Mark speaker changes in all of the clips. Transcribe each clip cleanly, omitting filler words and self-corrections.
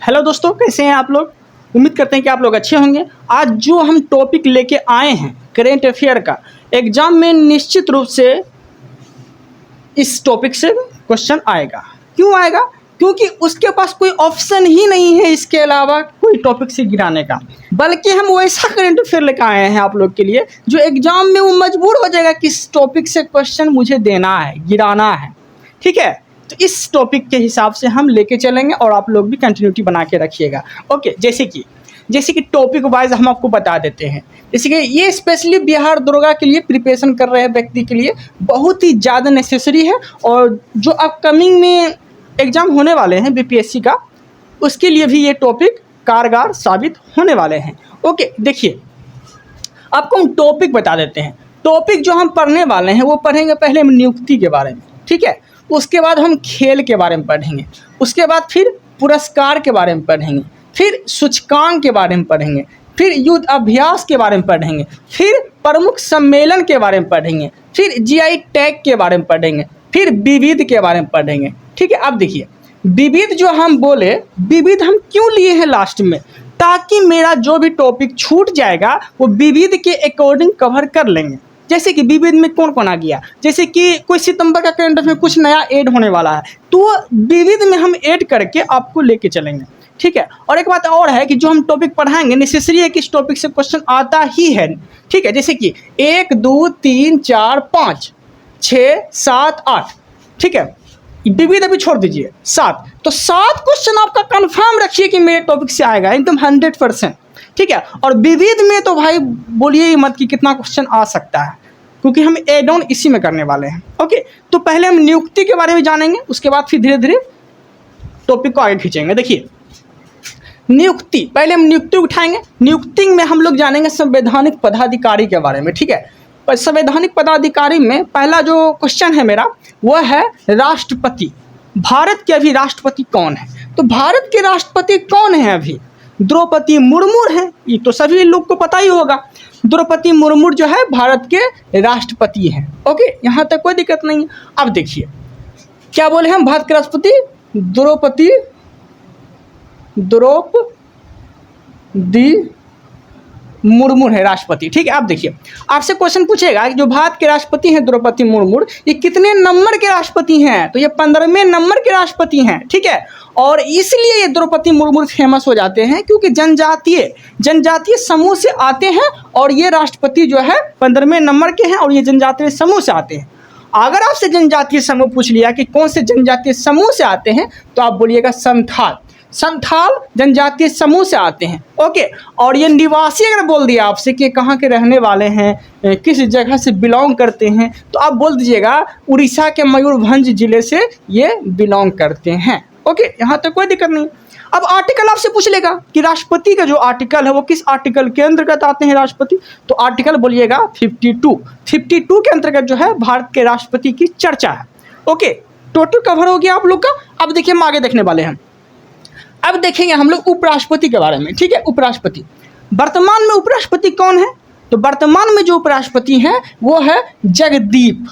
Speaker 1: Hello दोस्तों, कैसे हैं आप लोग। उम्मीद करते हैं कि आप लोग अच्छे होंगे। आज जो हम टॉपिक लेके आए हैं करेंट अफेयर का, एग्जाम में निश्चित रूप से इस टॉपिक से क्वेश्चन आएगा। क्यों आएगा? क्योंकि उसके पास कोई ऑप्शन ही नहीं है इसके अलावा कोई टॉपिक से गिराने का, बल्कि हम वैसा करेंट अफेयर लेकर आए हैं आप लोग के लिए जो एग्जाम में वो मजबूर हो जाएगा कि इस टॉपिक से क्वेश्चन मुझे देना है, गिराना है। ठीक है, तो इस टॉपिक के हिसाब से हम लेके चलेंगे और आप लोग भी कंटिन्यूटी बना के रखिएगा। ओके, जैसे कि टॉपिक वाइज हम आपको बता देते हैं। जैसे कि ये स्पेशली बिहार दरोगा के लिए प्रिपरेशन कर रहे हैं व्यक्ति के लिए बहुत ही ज़्यादा नेसेसरी है, और जो अपकमिंग में एग्ज़ाम होने वाले हैं बीपीएससी का, उसके लिए भी ये टॉपिक कारगर साबित होने वाले हैं। ओके, देखिए आपको हम टॉपिक बता देते हैं। टॉपिक जो हम पढ़ने वाले हैं वो पढ़ेंगे पहले हम नियुक्ति के बारे में, ठीक है। उसके बाद हम खेल के बारे में पढ़ेंगे, उसके बाद फिर पुरस्कार के बारे में पढ़ेंगे, फिर सूचकांक के बारे में पढ़ेंगे, फिर युद्ध अभ्यास के बारे में पढ़ेंगे, फिर प्रमुख सम्मेलन के बारे में पढ़ेंगे, फिर जीआई टैग के बारे में पढ़ेंगे, फिर विविध के बारे में पढ़ेंगे। ठीक है, अब देखिए विविध जो हम बोले, विविध हम क्यों लिए हैं लास्ट में, ताकि मेरा जो भी टॉपिक छूट जाएगा वो विविध के अकॉर्डिंग कवर कर लेंगे। जैसे कि विविध में कौन कौन आ गया, जैसे कि कोई सितंबर का करंट अफेयर कुछ नया ऐड होने वाला है, तो विविध में हम ऐड करके आपको लेके चलेंगे। ठीक है, और एक बात और है कि जो हम टॉपिक पढ़ाएंगे नेसेसरी है कि इस टॉपिक से क्वेश्चन आता ही है। ठीक है, जैसे कि 1 2 3 4 5 6 7 8, ठीक है, विविध अभी छोड़ दीजिए 7, तो 7 क्वेश्चन आपका कंफर्म रखिए कि मेरे टॉपिक से आएगा एकदम 100%। ठीक है, और विविध में तो भाई बोलिए ही मत कि कितना क्वेश्चन आ सकता है, क्योंकि हम एड ऑन इसी में करने वाले हैं। ओके, तो पहले हम नियुक्ति के बारे में जानेंगे, उसके बाद फिर धीरे धीरे टॉपिक को आगे खींचेंगे। देखिए नियुक्ति, पहले हम नियुक्ति उठाएंगे। नियुक्ति में हम लोग जानेंगे संवैधानिक पदाधिकारी के बारे में। ठीक है, पर संवैधानिक पदाधिकारी में पहला जो क्वेश्चन है मेरा वह है राष्ट्रपति। भारत के अभी राष्ट्रपति कौन है? तो भारत के राष्ट्रपति कौन है अभी? द्रौपदी मुर्मू हैं, ये तो सभी लोग को पता ही होगा। द्रौपदी मुर्मू जो है भारत के राष्ट्रपति हैं। ओके, यहाँ तक कोई दिक्कत नहीं है। अब देखिए क्या बोले हम, भारत के राष्ट्रपति द्रौपदी मुर्मू है राष्ट्रपति। ठीक है, अब देखिए आपसे क्वेश्चन पूछेगा कि जो भारत के राष्ट्रपति हैं द्रौपदी मुर्मू, ये कितने नंबर के राष्ट्रपति हैं? तो ये 15वें नंबर के राष्ट्रपति हैं। ठीक है, और इसलिए ये द्रौपदी मुर्मू फेमस हो जाते हैं क्योंकि जनजातीय समूह से आते हैं, और ये राष्ट्रपति जो है 15वें नंबर के हैं और ये जनजातीय समूह से आते हैं। अगर आपसे जनजातीय समूह पूछ लिया कि कौन से जनजातीय समूह से आते हैं, तो आप बोलिएगा संथाल जनजातीय समूह से आते हैं। ओके, और ये निवासी अगर बोल दिया आपसे कि कहाँ के रहने वाले हैं, किस जगह से बिलोंग करते हैं, तो आप बोल दीजिएगा उड़ीसा के मयूरभंज जिले से ये बिलोंग करते हैं। ओके, यहाँ तक कोई दिक्कत नहीं। अब आर्टिकल आपसे पूछ लेगा कि राष्ट्रपति का जो आर्टिकल है वो किस आर्टिकल के अंतर्गत आते हैं राष्ट्रपति, तो आर्टिकल बोलिएगा 52 के अंतर्गत जो है भारत के राष्ट्रपति की चर्चा है। ओके, टोटल कवर हो गया आप लोग का। अब देखिए हम आगे देखने वाले हैं। अब देखेंगे हम लोग उपराष्ट्रपति के बारे में। ठीक है, उपराष्ट्रपति वर्तमान में उपराष्ट्रपति कौन है? तो वर्तमान में जो उपराष्ट्रपति हैं वो है जगदीप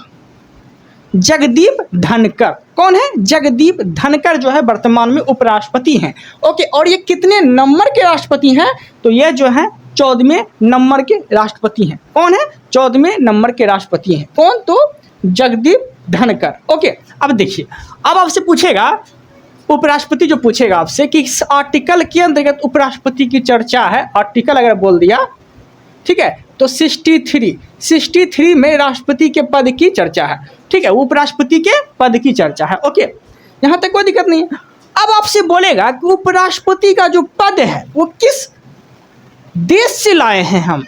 Speaker 1: धनखड़। कौन है? जगदीप धनखड़ जो है वर्तमान में उपराष्ट्रपति हैं। ओके, और ये कितने नंबर के राष्ट्रपति हैं? तो ये जो है 14वें नंबर के राष्ट्रपति हैं। कौन है? 14वें नंबर के राष्ट्रपति हैं। कौन? तो जगदीप धनखड़। ओके, अब देखिए अब आपसे पूछेगा उपराष्ट्रपति जो पूछेगा आपसे कि इस आर्टिकल के अंतर्गत उपराष्ट्रपति की चर्चा है, आर्टिकल अगर बोल दिया, ठीक है, तो 63 में राष्ट्रपति के पद की चर्चा है। ठीक है, उपराष्ट्रपति के पद की चर्चा है। ओके, यहाँ तक कोई दिक्कत नहीं है। अब आपसे बोलेगा कि उपराष्ट्रपति का जो पद है वो किस देश से लाए हैं हम,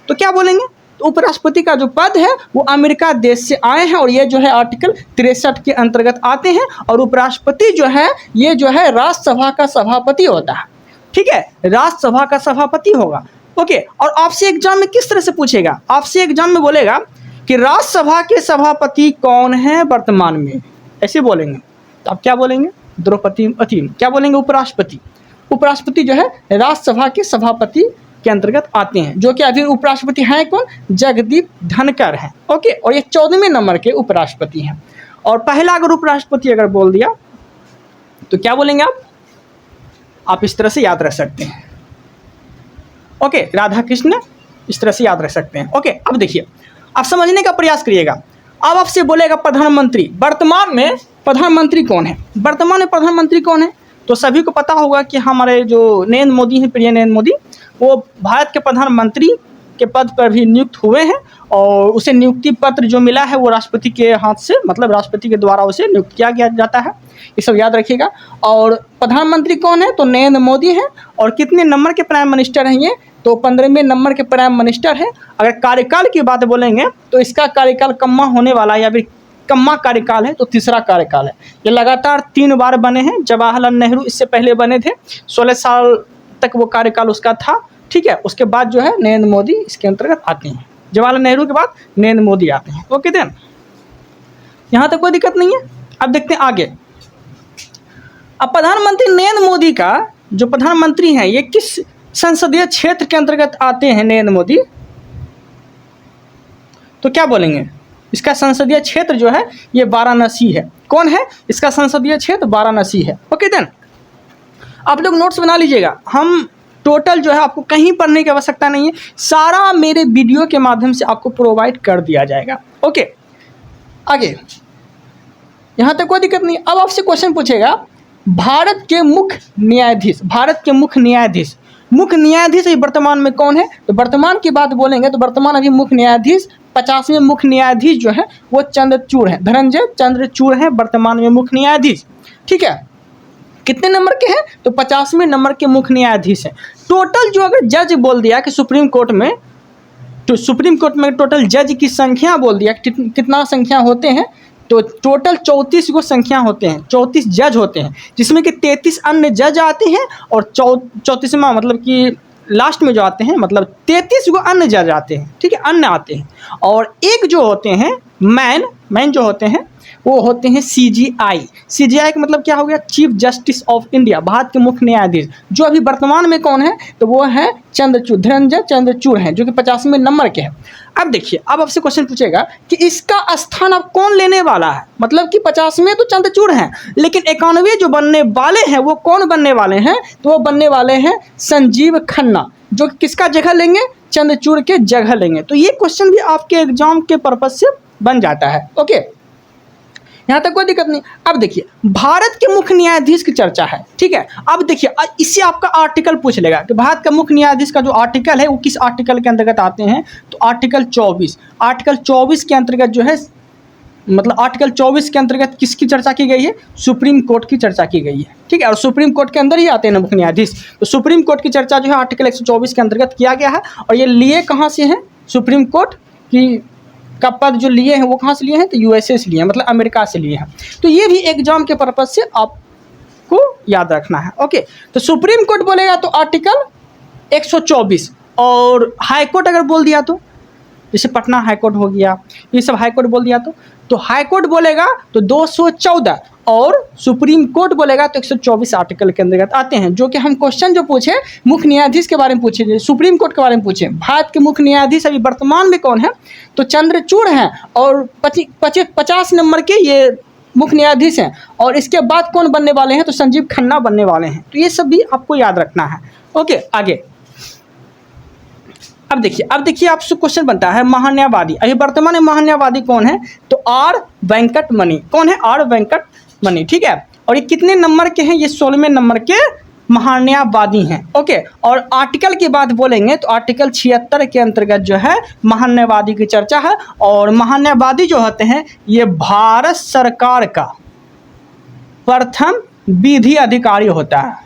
Speaker 1: तो क्या बोलेंगे? तो उपराष्ट्रपति का जो पद है वो अमेरिका देश से आए हैं, और ये जो है आर्टिकल 63 के अंतर्गत आते हैं। और उपराष्ट्रपति जो है ये जो है राज्यसभा का सभापति होता है। ठीक है, राज्यसभा का सभापति होगा। ओके, और आपसे एग्जाम में किस तरह से पूछेगा? आपसे एग्जाम में बोलेगा कि राज्यसभा के सभापति कौन है वर्तमान में, ऐसे बोलेंगे, तो आप क्या बोलेंगे? क्या बोलेंगे? उपराष्ट्रपति जो है राज्यसभा के सभापति के अंतर्गत आते हैं, जो कि अभी उपराष्ट्रपति हैं कौन? जगदीप धनखड़ हैं। ओके, और ये 14वें नंबर के उपराष्ट्रपति हैं। और पहला अगर उपराष्ट्रपति अगर बोल दिया तो क्या बोलेंगे आप? आप इस तरह से याद रख सकते हैं। ओके, राधा कृष्ण इस तरह से याद रख सकते हैं। ओके, अब देखिए, आप समझने का प्रयास करिएगा। अब आपसे बोलेगा प्रधानमंत्री, वर्तमान में प्रधानमंत्री कौन है? वर्तमान में प्रधानमंत्री कौन है? तो सभी को पता होगा कि हमारे जो नरेंद्र मोदी हैं, प्रिय नरेंद्र मोदी, वो भारत के प्रधानमंत्री के पद पर भी नियुक्त हुए हैं और उसे नियुक्ति पत्र जो मिला है वो राष्ट्रपति के हाथ से, मतलब राष्ट्रपति के द्वारा उसे नियुक्त किया गया जाता है। ये सब याद रखिएगा। और प्रधानमंत्री कौन है? तो नरेंद्र मोदी हैं। और कितने नंबर के प्राइम मिनिस्टर हैं ये? तो 15वें नंबर के प्राइम मिनिस्टर है। अगर कार्यकाल की बात बोलेंगे तो इसका कार्यकाल कम्मा होने वाला है या फिर कम्मा कार्यकाल है, तो तीसरा कार्यकाल है। ये लगातार 3 बार बने हैं। जवाहरलाल नेहरू इससे पहले बने थे, 16 साल तक वो कार्यकाल उसका था। ठीक है, उसके बाद जो है नरेंद्र मोदी इसके अंतर्गत आते हैं। जवाहरलाल नेहरू के बाद नरेंद्र मोदी आते हैं। ओके देन, यहाँ तक कोई दिक्कत नहीं है। अब देखते हैं आगे। अब प्रधानमंत्री नरेंद्र मोदी का जो प्रधानमंत्री हैं, ये किस संसदीय क्षेत्र के अंतर्गत आते हैं? नरेंद्र मोदी, तो क्या बोलेंगे? इसका संसदीय क्षेत्र जो है ये वाराणसी है। कौन है? इसका संसदीय क्षेत्र वाराणसी है। ओके देन, आप लोग नोट्स बना लीजिएगा। हम टोटल जो है आपको कहीं पढ़ने की आवश्यकता नहीं है, सारा मेरे वीडियो के माध्यम से आपको प्रोवाइड कर दिया जाएगा। ओके, आगे यहाँ तक कोई दिक्कत नहीं। अब आपसे क्वेश्चन पूछेगा, भारत के मुख्य न्यायाधीश, भारत के मुख्य न्यायाधीश, मुख्य न्यायाधीश वर्तमान में कौन है? तो वर्तमान की बात बोलेंगे तो वर्तमान अभी मुख्य न्यायाधीश 50वें मुख्य न्यायाधीश जो है वो चंद्रचूड़ हैं, धनंजय चंद्रचूड़ हैं वर्तमान में मुख्य न्यायाधीश। ठीक है, कितने नंबर के हैं? तो 50वें नंबर के मुख्य न्यायाधीश हैं। टोटल जो अगर जज बोल दिया कि सुप्रीम कोर्ट में, तो सुप्रीम कोर्ट में टोटल जज की संख्या बोल दिया कितना संख्या होते हैं, तो टोटल 34 को संख्या होते हैं, 34 जज होते हैं, जिसमें कि 33 अन्य जज आते हैं और 34वां मतलब कि लास्ट में जो आते हैं, मतलब 33 को अन्य जज आते हैं। ठीक है, अन्य आते हैं। और एक जो होते हैं मैन जो होते हैं वो होते हैं CJI। CJI का मतलब क्या हो गया? Chief justice of India, Bharat के मुख्य न्यायाधीश। जो अभी वर्तमान में कौन है? तो वो है चंद्रचूड़, धनंजय चंद्रचूड़ हैं, जो कि 50वें नंबर के हैं। अब देखिए, अब आपसे क्वेश्चन पूछेगा कि इसका स्थान अब कौन लेने वाला है? मतलब कि 50वें तो चंद्रचूड़ हैं, लेकिन 91वें जो बनने वाले हैं वो कौन बनने वाले हैं? तो वो बनने वाले हैं संजीव खन्ना, जो कि किसका जगह लेंगे? चंद्रचूड़ के जगह लेंगे। तो ये क्वेश्चन भी आपके एग्जाम के पर्पज से बन जाता है। ओके, यहाँ तक कोई दिक्कत नहीं। अब देखिए, भारत के मुख्य न्यायाधीश की चर्चा है। ठीक है, अब देखिए, इससे आपका आर्टिकल पूछ लेगा कि भारत का मुख्य न्यायाधीश का जो आर्टिकल है वो किस आर्टिकल के अंतर्गत आते हैं? तो आर्टिकल 24। आर्टिकल 24 के अंतर्गत जो है, मतलब आर्टिकल 24 के अंतर्गत किसकी चर्चा की गई है? सुप्रीम कोर्ट की चर्चा की गई है। ठीक है, और सुप्रीम कोर्ट के अंदर ही आते हैं ना मुख्य न्यायाधीश। तो सुप्रीम कोर्ट की चर्चा जो है आर्टिकल 124 के अंतर्गत किया गया है। और ये लिए कहाँ से हैं? सुप्रीम कोर्ट की का पद जो लिए हैं वो कहाँ से लिए हैं? तो USA से लिए हैं, मतलब अमेरिका से लिए हैं। तो ये भी एग्जाम के पर्पज से आपको याद रखना है। ओके, तो सुप्रीम कोर्ट बोलेगा तो आर्टिकल 124, और हाई कोर्ट अगर बोल दिया तो, जैसे पटना हाई कोर्ट हो गया, ये सब हाई कोर्ट बोल दिया तो हाई कोर्ट बोलेगा तो 214, और सुप्रीम कोर्ट बोलेगा तो 124 आर्टिकल के अंतर्गत आते हैं। जो कि हम क्वेश्चन जो पूछे मुख्य न्यायाधीश के बारे में पूछे, सुप्रीम कोर्ट के बारे में पूछे। भारत के मुख्य न्यायाधीश अभी वर्तमान में कौन है? तो चंद्रचूड़ हैं, और 50 नंबर के ये मुख्य न्यायाधीश हैं। और इसके बाद कौन बनने वाले हैं? तो संजीव खन्ना बनने वाले हैं। तो ये सब भी आपको याद रखना है। ओके, आगे अब देखिए आपसे क्वेश्चन बनता है महान्यायवादी। अभी वर्तमान में महान्यायवादी कौन है? तो R वेंकटमणि। कौन है? R वेंकटमणि। ठीक है, और ये कितने नंबर के हैं? ये 16वें नंबर के महान्यायवादी हैं। ओके, और आर्टिकल की बात बोलेंगे तो आर्टिकल 76 के अंतर्गत जो है महान्यायवादी की चर्चा है। और महान्यायवादी जो होते हैं ये भारत सरकार का प्रथम विधि अधिकारी होता है।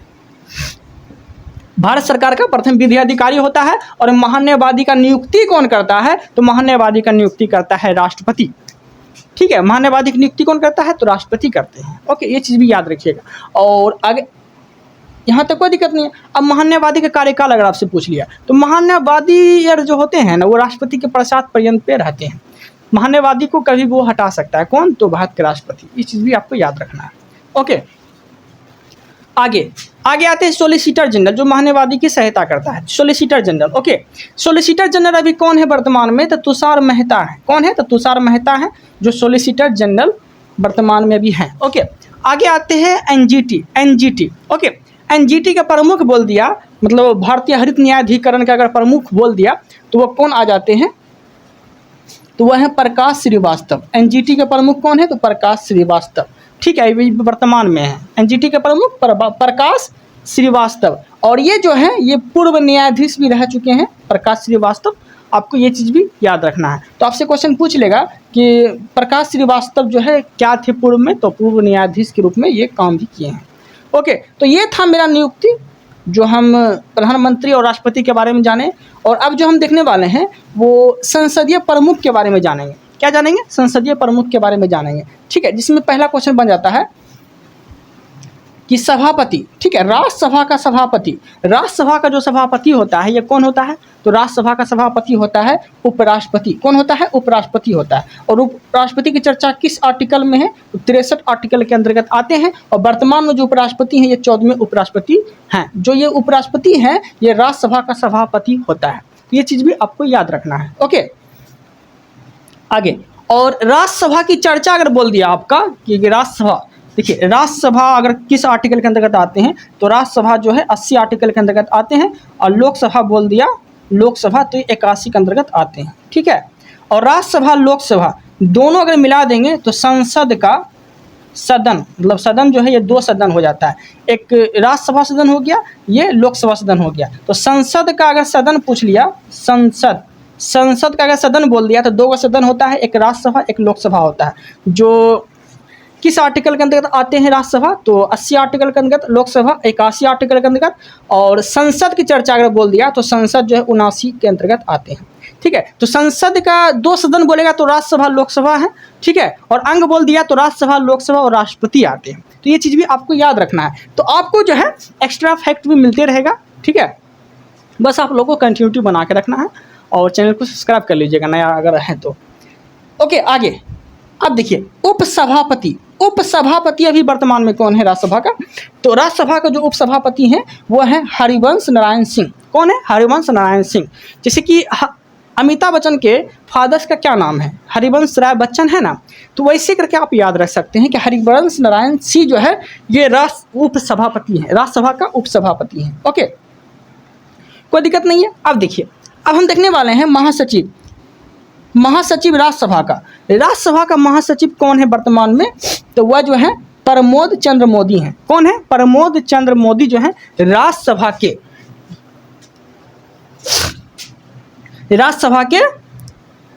Speaker 1: भारत सरकार का प्रथम विधि अधिकारी होता है। और महान्यायवादी का नियुक्ति कौन करता है? तो महान्यायवादी का नियुक्ति करता है राष्ट्रपति। ठीक है, महान्यायवादी की नियुक्ति कौन करता है? तो राष्ट्रपति करते हैं। ओके, ये चीज़ भी याद रखिएगा। और आगे यहाँ तक कोई दिक्कत नहीं है। अब महान्यायवादी का कार्यकाल अगर आपसे पूछ लिया तो महान्यायवादी यार जो होते हैं ना वो राष्ट्रपति के पश्चात पर्यंत पे रहते हैं। महान्यायवादी को कभी वो हटा सकता है कौन? तो भारत के राष्ट्रपति। ये चीज़ भी आपको याद रखना है। ओके, आगे आते हैं सोलिसिटर जनरल, जो महान्यायवादी की सहायता करता है। Solicitor general. Okay, solicitor general अभी कौन है वर्तमान में? तो तुषार मेहता है। कौन है? तो तुषार मेहता है जो सोलिसिटर जनरल वर्तमान में भी हैं। ओके, आगे आते हैं NGT। ओके, एनजीटी का प्रमुख बोल दिया, मतलब भारतीय हरित न्यायाधिकरण का अगर प्रमुख बोल दिया तो वो कौन आ जाते हैं, तो वह है प्रकाश श्रीवास्तव। एनजीटी के प्रमुख कौन है, तो प्रकाश श्रीवास्तव। ठीक है, ये वर्तमान में है एनजीटी के प्रमुख प्रकाश श्रीवास्तव। और ये जो है ये पूर्व न्यायाधीश भी रह चुके हैं प्रकाश श्रीवास्तव, आपको ये चीज़ भी याद रखना है। तो आपसे क्वेश्चन पूछ लेगा कि प्रकाश श्रीवास्तव जो है क्या थे पूर्व में, तो पूर्व न्यायाधीश के रूप में ये काम भी किए हैं। ओके, तो ये था मेरा नियुक्ति, जो हम प्रधानमंत्री और राष्ट्रपति के बारे में जाने। और अब जो हम देखने वाले हैं वो संसदीय प्रमुख के बारे में जानेंगे। क्या जानेंगे, संसदीय प्रमुख के बारे में जानेंगे। ठीक है, जिसमें पहला क्वेश्चन बन जाता है कि सभापति, ठीक है, राज्यसभा का सभापति, राज्यसभा का जो सभापति होता है ये कौन होता है, तो राज्यसभा का सभापति होता है उपराष्ट्रपति। कौन होता है, उपराष्ट्रपति होता है। और उपराष्ट्रपति की चर्चा किस आर्टिकल में है, तो 63 आर्टिकल के अंतर्गत आते हैं। और वर्तमान में जो उपराष्ट्रपति हैं ये 14वें उपराष्ट्रपति हैं। जो ये उपराष्ट्रपति हैं ये राज्यसभा का सभापति होता है। तो ये चीज़ भी आपको याद रखना है। ओके, आगे, और राज्यसभा की चर्चा अगर बोल दिया आपका कि राज्यसभा, देखिए राज्यसभा अगर किस आर्टिकल के अंतर्गत आते हैं, तो राज्यसभा जो है 80 आर्टिकल के अंतर्गत आते हैं। और लोकसभा बोल दिया, लोकसभा तो 81 के अंतर्गत आते हैं। ठीक है, और राज्यसभा लोकसभा दोनों अगर मिला देंगे तो संसद का सदन, मतलब सदन जो है ये 2 सदन हो जाता है। एक राज्यसभा सदन हो गया, ये लोकसभा सदन हो गया। तो संसद का अगर सदन पूछ लिया, संसद का अगर सदन बोल दिया तो 2 सदन होता है, एक राज्यसभा एक लोकसभा होता है। जो किस आर्टिकल के अंतर्गत आते हैं राज्यसभा, तो 80 आर्टिकल के अंतर्गत, लोकसभा 81 आर्टिकल के अंतर्गत। और संसद की चर्चा अगर बोल दिया तो संसद जो है 79 के अंतर्गत आते हैं। ठीक है, तो संसद का 2 सदन बोलेगा तो राज्यसभा लोकसभा है। ठीक है, और अंग बोल दिया तो राज्यसभा लोकसभा और राष्ट्रपति आते हैं। तो ये चीज़ भी आपको याद रखना है। तो आपको जो है एक्स्ट्रा फैक्ट भी मिलते रहेगा। ठीक है, बस आप लोगों को कंटिन्यूटी बना के रखना है और चैनल को सब्सक्राइब कर लीजिएगा नया अगर है तो। ओके, आगे अब देखिए उपसभापति अभी वर्तमान में कौन है राज्यसभा का, तो राज्यसभा का जो उपसभापति हैं वो है हरिवंश नारायण सिंह। कौन है, हरिवंश नारायण सिंह। जैसे कि अमिताभ बच्चन के फादर्स का क्या नाम है, हरिवंश राय बच्चन है ना, तो वैसे करके आप याद रख सकते हैं कि हरिवंश नारायण सिंह जो है ये उपसभापति है, राज्यसभा का उपसभापति है। ओके, कोई दिक्कत नहीं है। अब देखिए, अब हम देखने वाले हैं महासचिव राज्यसभा का महासचिव कौन है वर्तमान में, तो वह जो है प्रमोद चंद्र मोदी हैं। कौन है, प्रमोद चंद्र मोदी जो है राज्यसभा के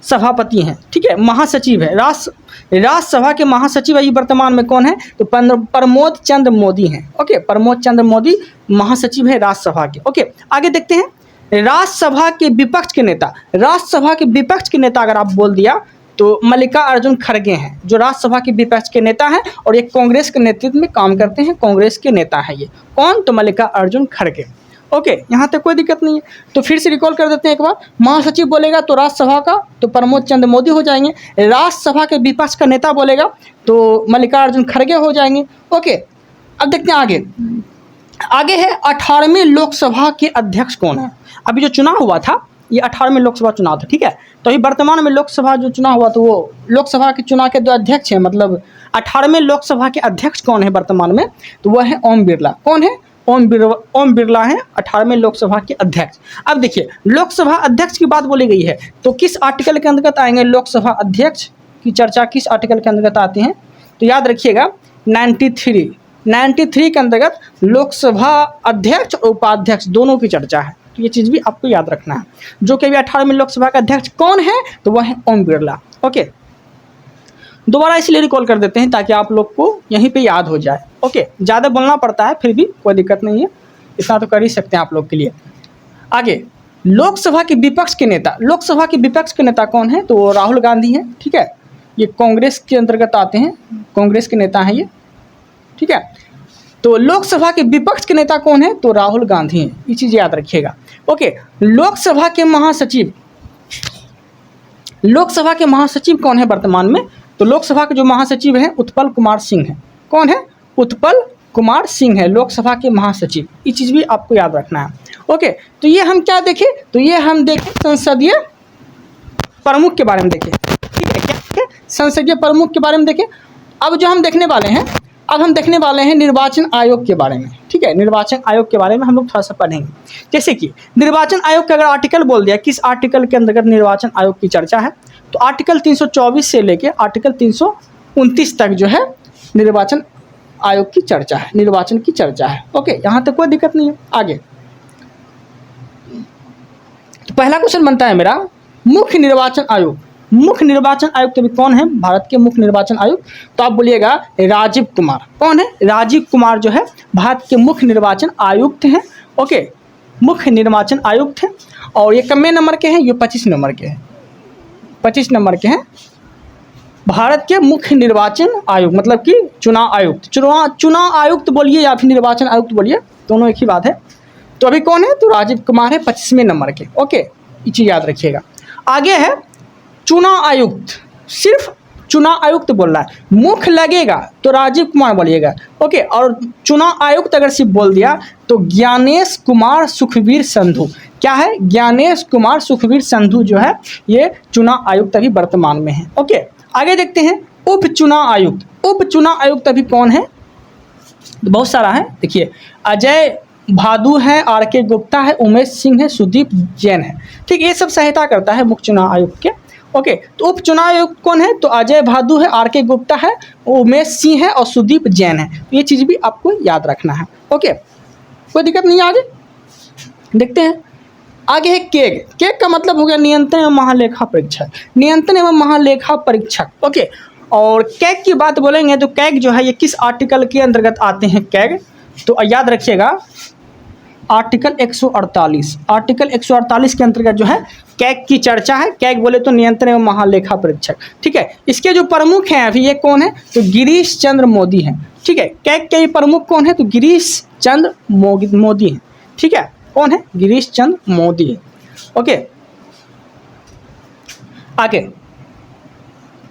Speaker 1: सभापति हैं। ठीक है, महासचिव है, राज्यसभा के महासचिव अभी वर्तमान में कौन है, तो प्रमोद चंद्र मोदी हैं। ओके, प्रमोद चंद्र मोदी महासचिव है राज्यसभा के। ओके, आगे देखते हैं राज्यसभा के विपक्ष के नेता अगर आप बोल दिया तो मल्लिकार्जुन खड़गे हैं, जो राज्यसभा के विपक्ष के नेता हैं और ये कांग्रेस के नेतृत्व में काम करते हैं, कांग्रेस के नेता हैं ये। कौन, तो मल्लिकार्जुन खड़गे। ओके, यहाँ तक कोई दिक्कत नहीं है। तो फिर से रिकॉल कर देते हैं एक बार, महासचिव बोलेगा तो राज्यसभा का तो प्रमोद चंद्र मोदी हो जाएंगे, राज्यसभा के विपक्ष का नेता बोलेगा तो मल्लिकार्जुन खड़गे हो जाएंगे। ओके, अब देखते हैं आगे है 18वें लोकसभा के अध्यक्ष कौन है। अभी जो चुनाव हुआ था ये 18वें लोकसभा चुनाव था। ठीक है, तो अभी वर्तमान में लोकसभा जो चुनाव हुआ तो वो लोकसभा के चुनाव के 2 अध्यक्ष हैं, मतलब 18वें लोकसभा के अध्यक्ष कौन है वर्तमान में, तो वह है ओम बिरला। कौन है, ओम बिरला है 18वें लोकसभा के अध्यक्ष। अब देखिए, लोकसभा अध्यक्ष की बात बोली गई है तो किस आर्टिकल के अंतर्गत आएंगे, लोकसभा अध्यक्ष की चर्चा किस आर्टिकल के अंतर्गत आते हैं, तो याद रखिएगा 93 के अंतर्गत लोकसभा अध्यक्ष और उपाध्यक्ष दोनों की चर्चा है। तो ये चीज़ भी आपको याद रखना है। जो कि अभी 18वें लोकसभा का अध्यक्ष कौन है, तो वह है ओम बिरला। ओके, दोबारा इसलिए रिकॉल कर देते हैं ताकि आप लोग को यहीं पे याद हो जाए। ओके, ज़्यादा बोलना पड़ता है फिर भी कोई दिक्कत नहीं है, इतना तो कर ही सकते हैं आप लोग के लिए। आगे लोकसभा के विपक्ष के नेता कौन है, तो राहुल गांधी हैं। ठीक है, ये कांग्रेस के अंतर्गत आते हैं, कांग्रेस के नेता हैं ये। ठीक है, तो लोकसभा के विपक्ष के नेता कौन है, तो राहुल गांधी हैं, ये चीज़ याद रखिएगा। ओके, लोकसभा के महासचिव कौन है वर्तमान में, तो लोकसभा के जो महासचिव हैं उत्पल कुमार सिंह हैं। कौन है, उत्पल कुमार सिंह है लोकसभा के महासचिव। ये चीज़ भी आपको याद रखना है। ओके, तो ये हम क्या देखें, तो ये हम देखें संसदीय प्रमुख के बारे में देखें। ठीक है, क्या संसदीय प्रमुख के बारे में देखें। अब जो हम देखने वाले हैं, निर्वाचन आयोग के बारे में। ठीक है, निर्वाचन आयोग के बारे में हम लोग थोड़ा सा पढ़ेंगे। जैसे कि निर्वाचन आयोग का अगर आर्टिकल बोल दिया, किस आर्टिकल के अंतर्गत निर्वाचन आयोग की चर्चा है, तो आर्टिकल 324 से लेके आर्टिकल 329 तक जो है निर्वाचन आयोग की चर्चा है, निर्वाचन की चर्चा है। ओके, यहाँ तक कोई दिक्कत नहीं है। आगे तो पहला क्वेश्चन बनता है मेरा, मुख्य निर्वाचन आयोग। मुख्य निर्वाचन आयुक्त अभी कौन है भारत के मुख्य निर्वाचन आयुक्त? तो आप बोलिएगा राजीव कुमार। कौन है? राजीव कुमार जो है भारत के मुख्य निर्वाचन आयुक्त हैं। ओके, मुख्य निर्वाचन आयुक्त हैं। और ये कितने नंबर के हैं? ये 25 नंबर के हैं, 25 नंबर के हैं। भारत के मुख्य निर्वाचन आयुक्त मतलब कि चुनाव आयुक्त, चुनाव आयुक्त बोलिए या फिर निर्वाचन आयुक्त बोलिए, दोनों एक ही बात है। तो अभी कौन है? तो राजीव कुमार है, 25वें नंबर के। ओके, ये चीज़ याद रखिएगा। आगे है चुनाव आयुक्त, सिर्फ चुनाव आयुक्त बोल रहा है, मुख्य लगेगा तो राजीव कुमार बोलिएगा। ओके, और चुनाव आयुक्त अगर सिर्फ बोल दिया तो ज्ञानेश कुमार सुखवीर संधू। क्या है? ज्ञानेश कुमार सुखवीर संधू जो है ये चुनाव आयुक्त अभी वर्तमान में है। ओके, आगे देखते हैं उप चुनाव आयुक्त। उप चुनाव आयुक्त अभी कौन है? बहुत सारा है। देखिए, अजय भादु है, RK गुप्ता है, उमेश सिंह है, सुदीप जैन है। ठीक, ये सब सहायता करता है मुख्य चुनाव आयुक्त के। ओके, तो उप चुनाव आयुक्त कौन है? तो अजय भादु है, RK गुप्ता है, उमेश सिंह है और सुदीप जैन है। तो ये चीज़ भी आपको याद रखना है। ओके, कोई दिक्कत नहीं। आगे देखते हैं। आगे है केग। केग का मतलब हो गया नियंत्रण एवं महालेखा परीक्षक, नियंत्रण एवं महालेखा परीक्षक। ओके, और कैग की बात बोलेंगे तो कैग जो है ये किस आर्टिकल के अंतर्गत आते हैं कैग? तो याद रखिएगा आर्टिकल 148, आर्टिकल 148 के अंतर्गत जो है कैग की चर्चा है। कैग बोले तो नियंत्रण एवं महालेखा परीक्षक। ठीक है, इसके जो प्रमुख हैं अभी ये कौन है? तो गिरीश चंद्र मोदी हैं। ठीक है, कैग के प्रमुख कौन है? तो गिरीश चंद्र मोदी हैं। ठीक है, कौन है? गिरीश चंद्र मोदी है। ओके,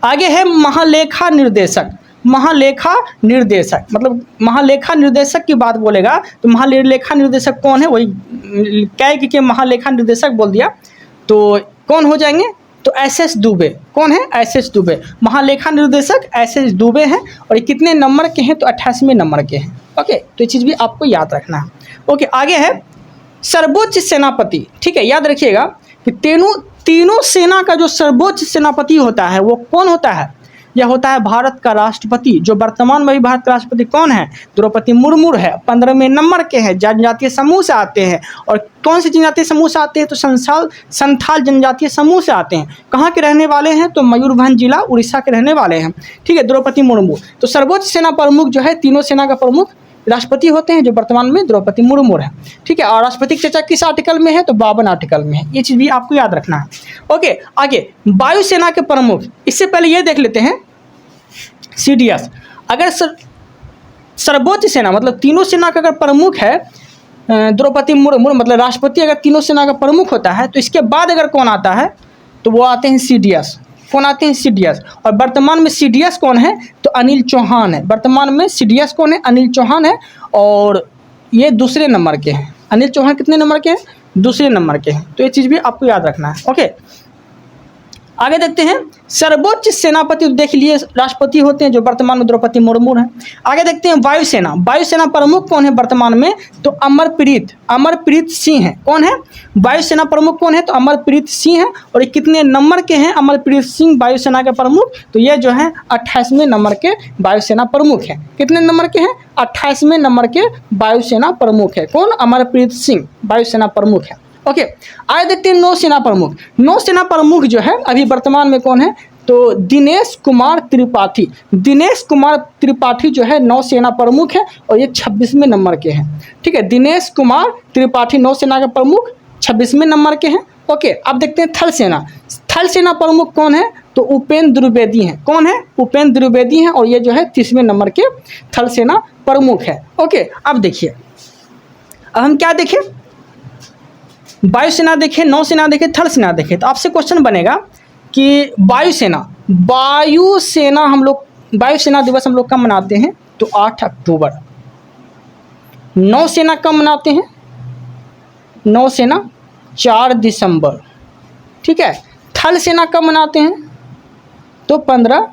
Speaker 1: आगे है महालेखा निर्देशक। महालेखा निर्देशक मतलब महालेखा निर्देशक की बात बोलेगा तो महालेखा निर्देशक कौन है? वही कैग के महालेखा निर्देशक बोल दिया तो कौन हो जाएंगे? तो SS दुबे। कौन है? SS दुबे। महालेखा निर्देशक SS दुबे हैं और ये कितने नंबर के हैं? तो 28वें नंबर के हैं। ओके, तो ये चीज़ भी आपको याद रखना है। ओके, आगे है सर्वोच्च सेनापति। ठीक है, याद रखिएगा कि तीनों सेना का जो सर्वोच्च सेनापति होता है वो कौन होता है? यह होता है भारत का राष्ट्रपति। जो वर्तमान में भी भारत का राष्ट्रपति कौन है? द्रौपदी मुर्मू है। 15वें नंबर के हैं, जनजातीय समूह से आते हैं। और कौन से जनजातीय समूह से आते हैं? तो संथाल जनजातीय समूह से आते हैं। कहाँ के रहने वाले हैं? तो मयूरभंज जिला उड़ीसा के रहने वाले हैं। ठीक है, द्रौपदी मुर्मू। तो सर्वोच्च सेना प्रमुख जो है तीनों सेना का प्रमुख राष्ट्रपति होते हैं, जो वर्तमान में द्रौपदी मुर्मू है। ठीक है, और राष्ट्रपति की चर्चा किस आर्टिकल में है? तो 52 आर्टिकल में है। ये चीज़ भी आपको याद रखना है। ओके, आगे वायुसेना के प्रमुख। इससे पहले ये देख लेते हैं CDS। अगर सर्वोच्च सेना मतलब तीनों सेना का अगर प्रमुख है द्रौपदी मुर्मू मतलब राष्ट्रपति अगर तीनों सेना का प्रमुख होता है तो इसके बाद अगर कौन आता है? तो वो आते हैं CDS। कौन आते हैं? CDS। और वर्तमान में CDS कौन है? तो अनिल चौहान है। वर्तमान में CDS कौन है? अनिल चौहान है और ये दूसरे नंबर के हैं। अनिल चौहान कितने नंबर के हैं? दूसरे नंबर के हैं। तो ये चीज़ भी आपको याद रखना है। ओके, आगे देखते हैं सर्वोच्च सेनापति। देख लिए राष्ट्रपति होते हैं जो वर्तमान में द्रौपदी मुर्मू हैं। आगे देखते हैं वायुसेना। वायुसेना प्रमुख कौन है वर्तमान में? तो अमरप्रीत सिंह है। कौन है? वायुसेना प्रमुख कौन है? तो अमरप्रीत सिंह है। और ये कितने नंबर के हैं अमरप्रीत सिंह वायुसेना के प्रमुख? तो ये जो है 28वें नंबर के वायुसेना प्रमुख हैं। कितने नंबर के हैं? 28वें नंबर के वायुसेना प्रमुख है। कौन? अमरप्रीत सिंह वायुसेना प्रमुख है। ओके, आगे देखते हैं नौसेना प्रमुख। नौसेना प्रमुख जो है अभी वर्तमान में कौन है? तो दिनेश कुमार त्रिपाठी। दिनेश कुमार त्रिपाठी जो है नौसेना प्रमुख है और ये 26वें नंबर के हैं। ठीक है, दिनेश कुमार त्रिपाठी नौसेना के प्रमुख 26वें नंबर के हैं। ओके, अब देखते हैं थल सेना। थल सेना प्रमुख कौन है? तो उपेंद्र द्विवेदी हैं। कौन है? उपेंद्र द्विवेदी हैं और ये जो है 30वें नंबर के थल सेना प्रमुख है। ओके, अब देखिए, अब हम क्या देखें? वायुसेना देखें, नौसेना देखें, थल सेना देखें। तो आपसे क्वेश्चन बनेगा कि वायुसेना हम लोग वायुसेना दिवस हम लोग कब मनाते हैं? तो 8 अक्टूबर। नौसेना कब मनाते हैं? नौसेना 4 दिसंबर। ठीक है, थल सेना कब मनाते हैं? तो 15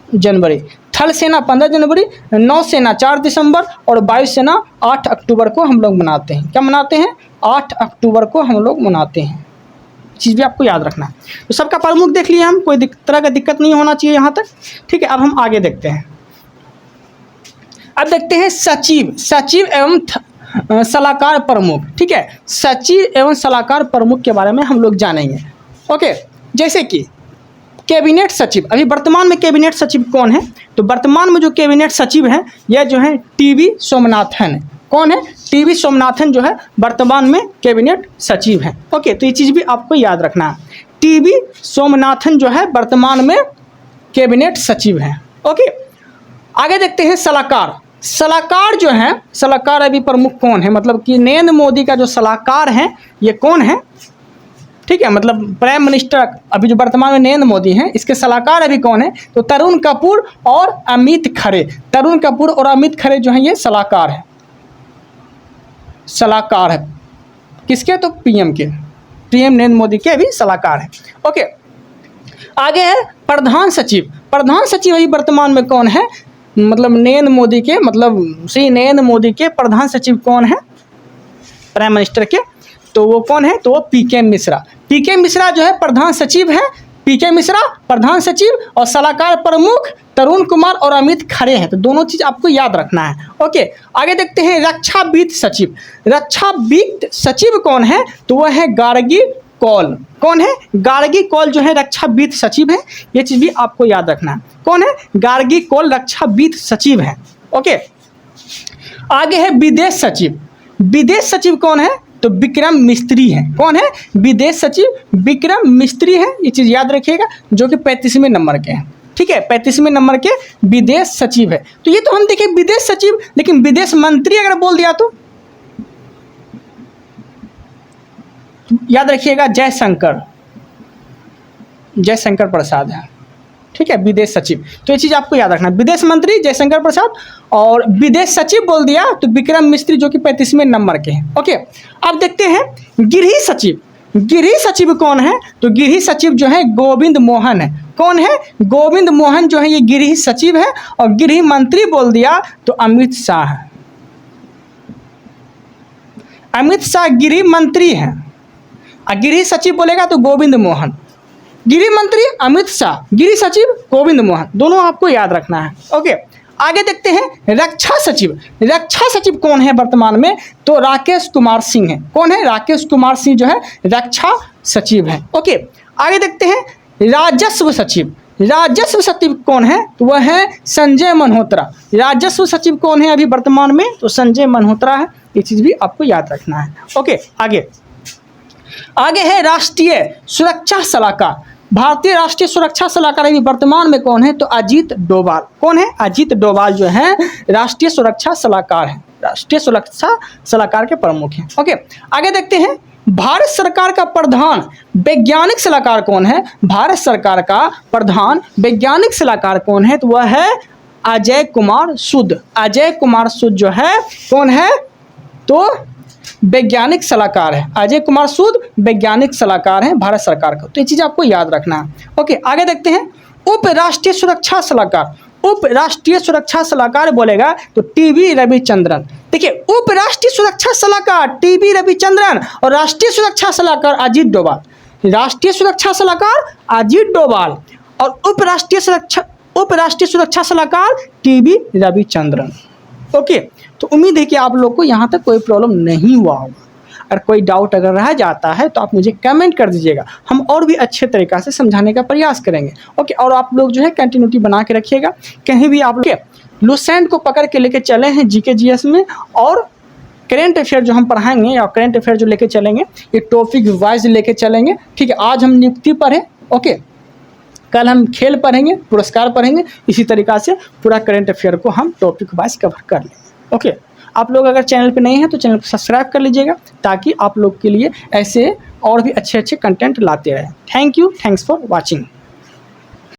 Speaker 1: जनवरी। थल सेना 15 जनवरी, नौसेना 4 दिसंबर और वायुसेना 8 अक्टूबर को हम लोग मनाते हैं। क्या मनाते हैं? 8 अक्टूबर को हम लोग मनाते हैं। चीज़ भी आपको याद रखना है। तो सबका प्रमुख देख लिया हम, कोई तरह का दिक्कत नहीं होना चाहिए यहाँ तक, ठीक है। अब हम आगे देखते हैं। अब देखते हैं सचिव, सचिव एवं सलाहकार प्रमुख, ठीक है। सचिव एवं सलाहकार प्रमुख के बारे में हम लोग जानेंगे। ओके, जैसे कि कैबिनेट सचिव, अभी वर्तमान में कैबिनेट सचिव कौन है? तो वर्तमान में जो कैबिनेट सचिव है यह जो है टीवी सोमनाथन है। कौन है? टीवी सोमनाथन जो है वर्तमान में कैबिनेट सचिव है। ओके, तो ये चीज़ भी आपको याद रखना है। टीवी सोमनाथन जो है वर्तमान में कैबिनेट सचिव है। ओके, आगे देखते हैं सलाहकार। सलाहकार जो है, सलाहकार अभी प्रमुख कौन है? मतलब कि नरेंद्र मोदी का जो सलाहकार है ये कौन है? ठीक है, मतलब प्राइम मिनिस्टर अभी जो वर्तमान में नरेंद्र मोदी हैं, इसके सलाहकार अभी कौन है? तो तरुण कपूर और अमित खरे। तरुण कपूर और अमित खरे जो हैं ये सलाहकार है, सलाहकार है किसके? तो पीएम के, पीएम नरेंद्र मोदी के भी सलाहकार है। ओके, आगे है प्रधान सचिव। प्रधान सचिव अभी वर्तमान में कौन है? मतलब नरेंद्र मोदी के, मतलब श्री नरेंद्र मोदी के प्रधान सचिव कौन है? प्राइम मिनिस्टर के, तो वो कौन है? तो वो पीके मिश्रा। पीके मिश्रा जो है प्रधान सचिव है, पीके मिश्रा प्रधान सचिव, और सलाहकार प्रमुख तरुण कुमार और अमित खरे हैं। तो दोनों चीज आपको याद रखना है। ओके, आगे देखते हैं रक्षा वित्त सचिव। रक्षा वित्त सचिव कौन है? तो वह है गार्गी कौल। कौन है? गार्गी कौल जो है रक्षा वित्त सचिव है। ये चीज भी आपको याद रखना है। कौन है? गार्गी कौल रक्षा वित्त सचिव है। ओके, आगे है विदेश सचिव। विदेश सचिव कौन है? तो विक्रम मिस्त्री है। कौन है? विदेश सचिव विक्रम मिस्त्री है। ये चीज़ याद रखिएगा, जो कि 35वें नंबर के हैं। ठीक है, 35वें नंबर के विदेश सचिव है। तो ये तो हम देखें विदेश सचिव, लेकिन विदेश मंत्री अगर बोल दिया तो याद रखिएगा जयशंकर, जयशंकर प्रसाद है। ठीक है, विदेश सचिव। तो ये चीज़ आपको याद रखना, विदेश मंत्री जयशंकर प्रसाद, और विदेश सचिव बोल दिया तो विक्रम मिस्त्री जो कि 35वें नंबर के हैं। ओके, अब देखते हैं गृह सचिव। गृह सचिव कौन है? तो गृह सचिव जो है गोविंद मोहन है। कौन है? गोविंद मोहन जो है ये गृह सचिव है। और गृह मंत्री बोल दिया तो अमित शाह है। अमित शाह गृह मंत्री है, और गृह सचिव बोलेगा तो गोविंद मोहन। गृह मंत्री अमित शाह, गृह सचिव गोविंद मोहन, दोनों आपको याद रखना है। ओके, आगे देखते हैं रक्षा सचिव। रक्षा सचिव कौन है वर्तमान में? तो राकेश कुमार सिंह है। कौन है? राकेश कुमार सिंह जो है रक्षा सचिव है। ओके, आगे देखते हैं राजस्व सचिव। राजस्व सचिव कौन है? तो वह है संजय मल्होत्रा। राजस्व सचिव कौन है अभी वर्तमान में? तो संजय मल्होत्रा है। ये चीज भी आपको याद रखना है। ओके, आगे है राष्ट्रीय सुरक्षा सलाहकार। भारतीय राष्ट्रीय सुरक्षा सलाहकार अभी वर्तमान में कौन है? तो अजीत डोभाल। कौन है? अजीत डोभाल जो है राष्ट्रीय सुरक्षा सलाहकार है, राष्ट्रीय सुरक्षा सलाहकार के प्रमुख हैं। ओके, आगे देखते हैं भारत सरकार का प्रधान वैज्ञानिक सलाहकार कौन है? भारत सरकार का प्रधान वैज्ञानिक सलाहकार कौन है? तो वह है अजय कुमार सूद। अजय कुमार सूद जो है कौन है? तो वैज्ञानिक सलाहकार है। अजय कुमार सूद वैज्ञानिक सलाहकार हैं भारत सरकार का। तो ये चीज़ आपको याद रखना है। ओके, आगे देखते हैं उप राष्ट्रीय सुरक्षा सलाहकार। उप राष्ट्रीय सुरक्षा सलाहकार बोलेगा तो टीवी रविचंद्रन। देखिए, उप राष्ट्रीय सुरक्षा सलाहकार टीवी रविचंद्रन और राष्ट्रीय सुरक्षा सलाहकार अजीत डोभाल। राष्ट्रीय सुरक्षा सलाहकार अजीत डोभाल और उप राष्ट्रीय सुरक्षा सलाहकार टीवी रविचंद्रन। ओके, तो उम्मीद है कि आप लोग को यहाँ तक कोई प्रॉब्लम नहीं हुआ होगा। अगर कोई डाउट अगर रह जाता है तो आप मुझे कमेंट कर दीजिएगा, हम और भी अच्छे तरीक़ा से समझाने का प्रयास करेंगे। ओके, और आप लोग जो है कंटिन्यूटी बना के रखिएगा। कहीं भी आप लोग लुसेंट को पकड़ के लेके चले हैं जीके जीएस में, और करेंट अफेयर जो हम पढ़ाएंगे या करंट अफेयर जो लेके चलेंगे ये टॉपिक वाइज लेके चलेंगे। ठीक है, आज हम नियुक्ति पढ़े। ओके, कल हम खेल पढ़ेंगे, पुरस्कार पढ़ेंगे। इसी तरीक़ा से पूरा करंट अफेयर को हम टॉपिक वाइज कवर कर लेंगे। ओके, आप लोग अगर चैनल पे नए हैं तो चैनल को सब्सक्राइब कर लीजिएगा, ताकि आप लोग के लिए ऐसे और भी अच्छे अच्छे कंटेंट लाते रहें। Thank you, thanks for watching.